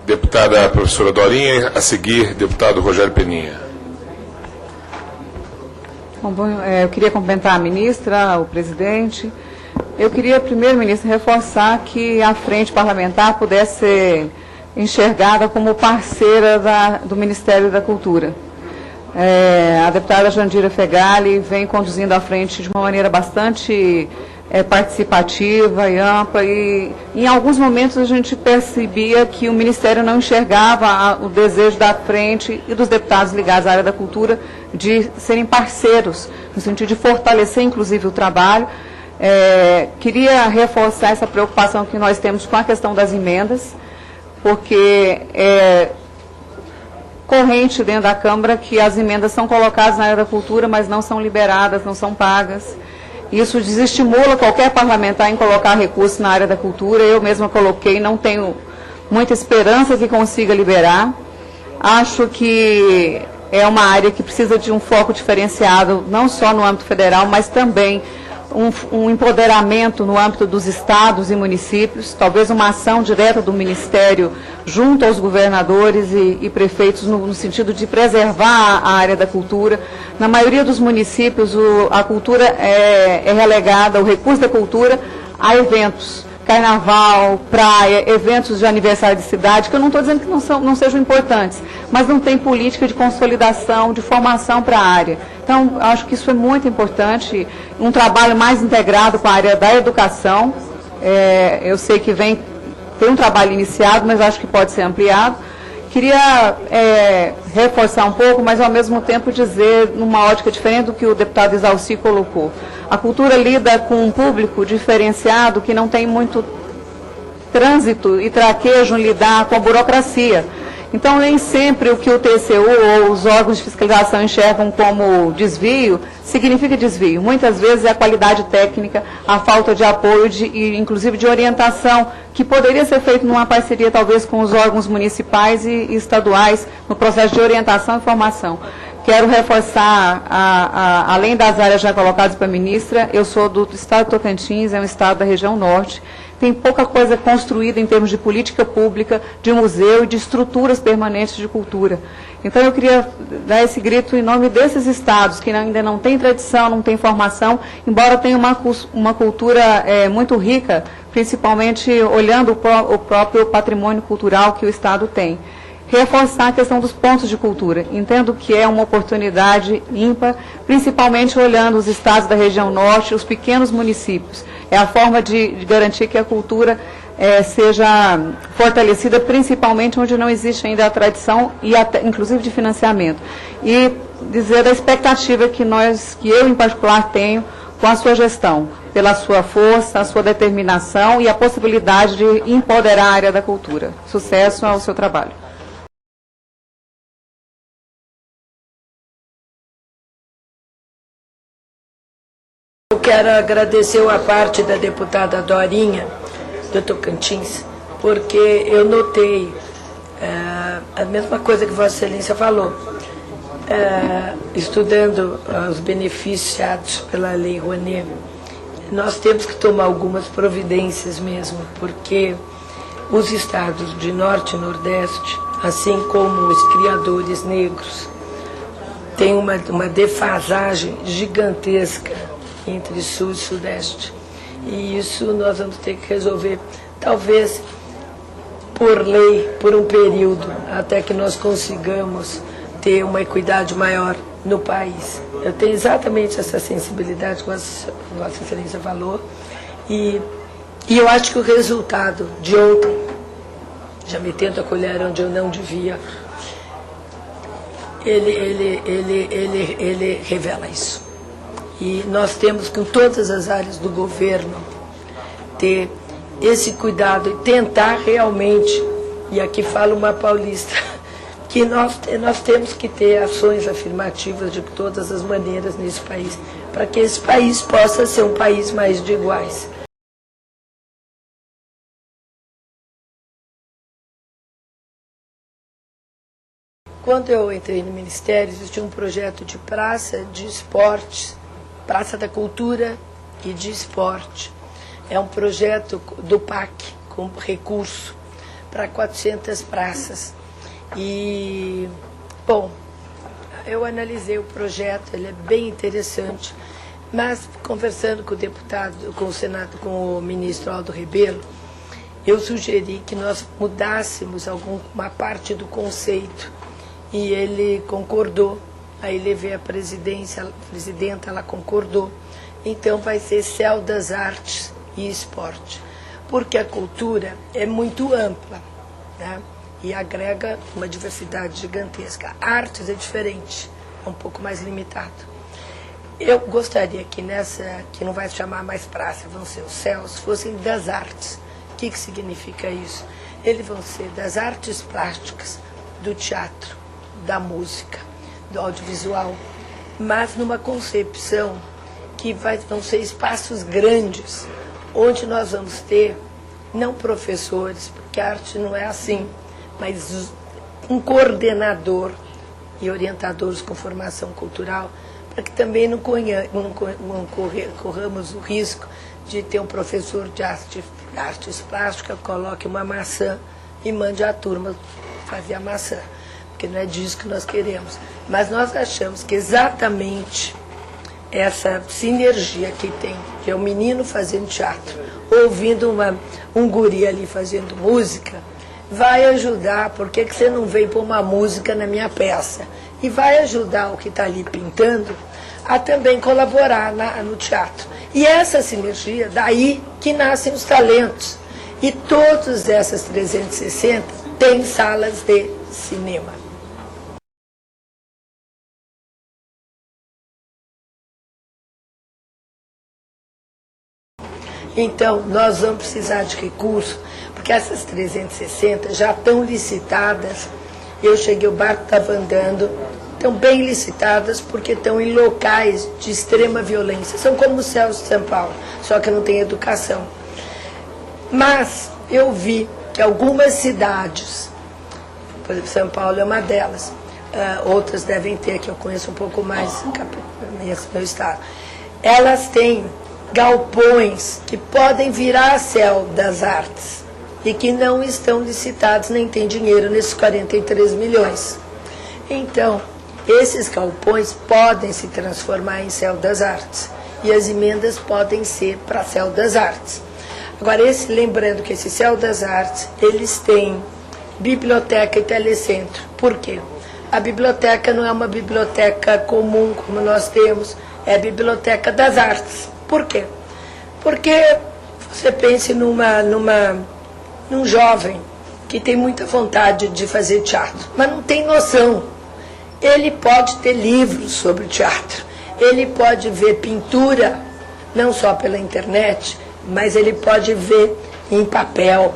Deputada professora Dorinha, a seguir, deputado Rogério Peninha. Bom, eu queria cumprimentar a ministra, o presidente. Eu queria, primeiro, ministra, reforçar que a frente parlamentar pudesse ser enxergada como parceira do Ministério da Cultura. A deputada Jandira Fegali vem conduzindo a frente de uma maneira bastante participativa e ampla, e em alguns momentos a gente percebia que o Ministério não enxergava o desejo da frente e dos deputados ligados à área da cultura de serem parceiros, no sentido de fortalecer inclusive o trabalho. Queria reforçar essa preocupação que nós temos com a questão das emendas, porque corrente dentro da Câmara que as emendas são colocadas na área da cultura, mas não são liberadas, não são pagas. Isso desestimula qualquer parlamentar em colocar recursos na área da cultura. Eu mesma coloquei, não tenho muita esperança que consiga liberar. Acho que é uma área que precisa de um foco diferenciado, não só no âmbito federal, mas também um empoderamento no âmbito dos estados e municípios, talvez uma ação direta do Ministério junto aos governadores e prefeitos no sentido de preservar a área da cultura. Na maioria dos municípios, a cultura é relegada, o recurso da cultura, a eventos. Carnaval, praia, eventos de aniversário de cidade, que eu não estou dizendo que não sejam importantes, mas não tem política de consolidação, de formação para a área. Então, acho que isso é muito importante, um trabalho mais integrado com a área da educação. Eu sei que tem um trabalho iniciado, mas acho que pode ser ampliado. Queria reforçar um pouco, mas ao mesmo tempo dizer, numa ótica diferente do que o deputado Exalci colocou. A cultura lida com um público diferenciado que não tem muito trânsito e traquejo em lidar com a burocracia. Então, nem sempre o que o TCU ou os órgãos de fiscalização enxergam como desvio, significa desvio. Muitas vezes é a qualidade técnica, a falta de apoio, e inclusive de orientação, que poderia ser feito numa parceria talvez com os órgãos municipais e estaduais, no processo de orientação e formação. Quero reforçar, além das áreas já colocadas para a ministra, eu sou do estado de Tocantins, é um estado da região norte, tem pouca coisa construída em termos de política pública, de museu e de estruturas permanentes de cultura. Então eu queria dar esse grito em nome desses estados, que ainda não têm tradição, não têm formação, embora tenham uma cultura muito rica, principalmente olhando o próprio patrimônio cultural que o estado tem. Reforçar a questão dos pontos de cultura. Entendo que é uma oportunidade ímpar, principalmente olhando os estados da região norte, os pequenos municípios. É a forma de garantir que a cultura seja fortalecida, principalmente onde não existe ainda a tradição e até, inclusive de financiamento. E dizer da expectativa que eu em particular tenho com a sua gestão, pela sua força, a sua determinação e a possibilidade de empoderar a área da cultura. Sucesso ao seu trabalho. Eu quero agradecer a parte da deputada Dorinha, do Tocantins, porque eu notei a mesma coisa que Vossa Excelência falou, estudando os beneficiados pela Lei Rouanet. Nós temos que tomar algumas providências mesmo, porque os estados de Norte e Nordeste, assim como os criadores negros, têm uma defasagem gigantesca entre Sul e Sudeste. E isso nós vamos ter que resolver, talvez por lei, por um período, até que nós consigamos ter uma equidade maior no país. Eu tenho exatamente essa sensibilidade que Vossa Excelência falou, e eu acho que o resultado de ontem, já metendo a colher onde eu não devia, ele revela isso. E nós temos que, em todas as áreas do governo, ter esse cuidado e tentar realmente, e aqui fala uma paulista, que nós temos que ter ações afirmativas de todas as maneiras nesse país, para que esse país possa ser um país mais de iguais. Quando eu entrei no Ministério, existia um projeto de praça de esportes, Praça da Cultura e de Esporte. É um projeto do PAC, com recurso, para 400 praças. E, bom, eu analisei o projeto, ele é bem interessante, mas conversando com o deputado, com o Senado, com o ministro Aldo Rebelo, eu sugeri que nós mudássemos uma parte do conceito e ele concordou. Aí levei a presidência, a presidenta, ela concordou. Então vai ser Céu das Artes e Esporte, porque a cultura é muito ampla, né? E agrega uma diversidade gigantesca. Artes é diferente, é um pouco mais limitado. Eu gostaria que que não vai se chamar mais praça, vão ser os céus, fossem das artes. O que significa isso? Eles vão ser das artes plásticas, do teatro, da música, do audiovisual, mas numa concepção que vão ser espaços grandes, onde nós vamos ter, não professores, porque a arte não é assim, mas um coordenador e orientadores com formação cultural, para que também não corramos o risco de ter um professor de artes plásticas, coloque uma maçã e mande a turma fazer a maçã, porque não é disso que nós queremos. Mas nós achamos que exatamente essa sinergia que tem, que é o menino fazendo teatro, ouvindo um guri ali fazendo música, vai ajudar. Por que você não veio pôr uma música na minha peça? E vai ajudar o que está ali pintando a também colaborar no teatro. E essa sinergia, daí que nascem os talentos. E todas essas 360 têm salas de cinema. Então, nós vamos precisar de recursos, porque essas 360 já estão licitadas. Eu cheguei, o barco estava andando, estão bem licitadas porque estão em locais de extrema violência. São como os céus de São Paulo, só que não tem educação. Mas eu vi que algumas cidades, por exemplo, São Paulo é uma delas, outras devem ter, que eu conheço um pouco mais, nesse meu estado, elas têm galpões que podem virar Céu das Artes e que não estão licitados, nem tem dinheiro nesses 43 milhões. Então, esses galpões podem se transformar em Céu das Artes e as emendas podem ser para Céu das Artes. Agora, lembrando que esse Céu das Artes, eles têm biblioteca e telecentro. Por quê? A biblioteca não é uma biblioteca comum como nós temos, é a biblioteca das artes. Por quê? Porque você pense num jovem que tem muita vontade de fazer teatro, mas não tem noção. Ele pode ter livros sobre teatro, ele pode ver pintura, não só pela internet, mas ele pode ver em papel,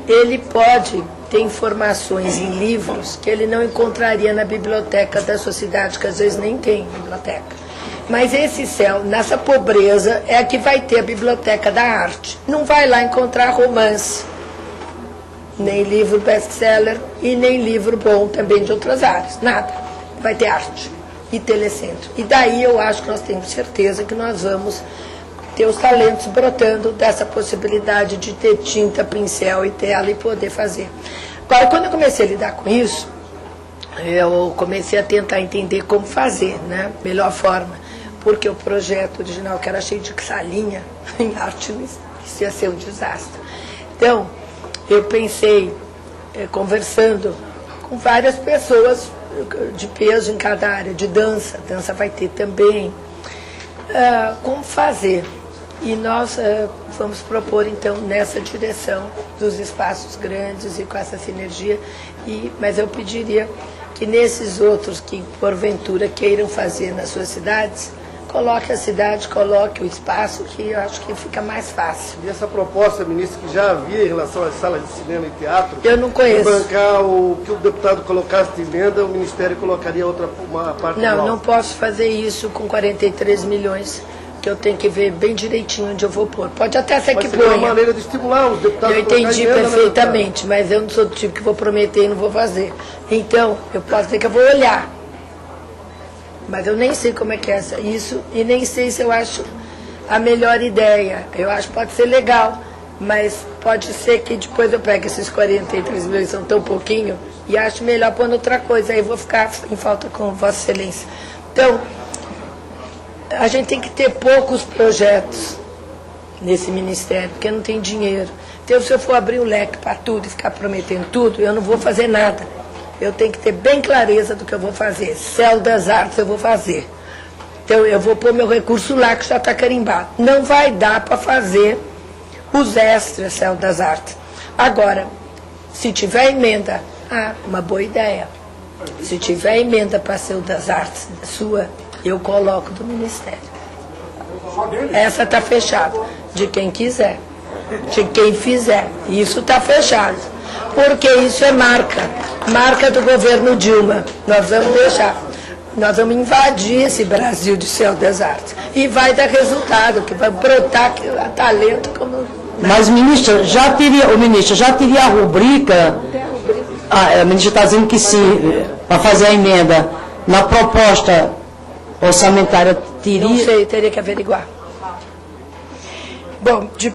ele pode ter informações em livros que ele não encontraria na biblioteca da sua cidade, que às vezes nem tem biblioteca. Mas esse céu, nessa pobreza, é que vai ter a biblioteca da arte. Não vai lá encontrar romance, nem livro best-seller e nem livro bom também de outras áreas. Nada. Vai ter arte e telecentro. E daí eu acho que nós temos certeza que nós vamos ter os talentos brotando dessa possibilidade de ter tinta, pincel e tela e poder fazer. Agora, quando eu comecei a lidar com isso, eu comecei a tentar entender como fazer, né? Melhor forma. Porque o projeto original, que era cheio de salinha, em arte, isso ia ser um desastre. Então, eu pensei, conversando com várias pessoas de peso em cada área, de dança vai ter também, como fazer. E nós vamos propor, então, nessa direção dos espaços grandes e com essa sinergia. Mas eu pediria que nesses outros que, porventura, queiram fazer nas suas cidades, coloque a cidade, coloque o espaço, que eu acho que fica mais fácil. E essa proposta, ministro, que já havia em relação às salas de cinema e teatro... Eu não conheço. Bancar o que o deputado colocasse de emenda, o Ministério colocaria uma parte... Não posso fazer isso com 43 milhões, que eu tenho que ver bem direitinho onde eu vou pôr. Pode até ser que ponha. É uma maneira de estimular os deputados... Eu entendi perfeitamente, mas eu não sou do tipo que vou prometer e não vou fazer. Então, eu posso dizer que eu vou olhar. Mas eu nem sei como é que é isso, e nem sei se eu acho a melhor ideia. Eu acho que pode ser legal, mas pode ser que depois eu pegue esses 43 milhões, são tão pouquinho, e acho melhor pôr outra coisa, aí eu vou ficar em falta com Vossa Excelência. Então, a gente tem que ter poucos projetos nesse ministério, porque não tem dinheiro. Então, se eu for abrir o leque para tudo e ficar prometendo tudo, eu não vou fazer nada. Eu tenho que ter bem clareza do que eu vou fazer. Céu das Artes eu vou fazer. Então, eu vou pôr meu recurso lá, que já está carimbado. Não vai dar para fazer os extras, Céu das Artes. Agora, se tiver emenda, uma boa ideia. Se tiver emenda para Céu das Artes sua, eu coloco do Ministério. Essa está fechada, de quem quiser, de quem fizer. Isso está fechado, porque isso é marca do governo Dilma. Nós vamos deixar, nós vamos invadir esse Brasil de Céu das Artes. E vai dar resultado, que vai brotar talento como... Mas, ministra, o ministro já teria a rubrica, a ministra está dizendo que sim, para fazer a emenda, na proposta orçamentária teria... Não sei, teria que averiguar. Bom,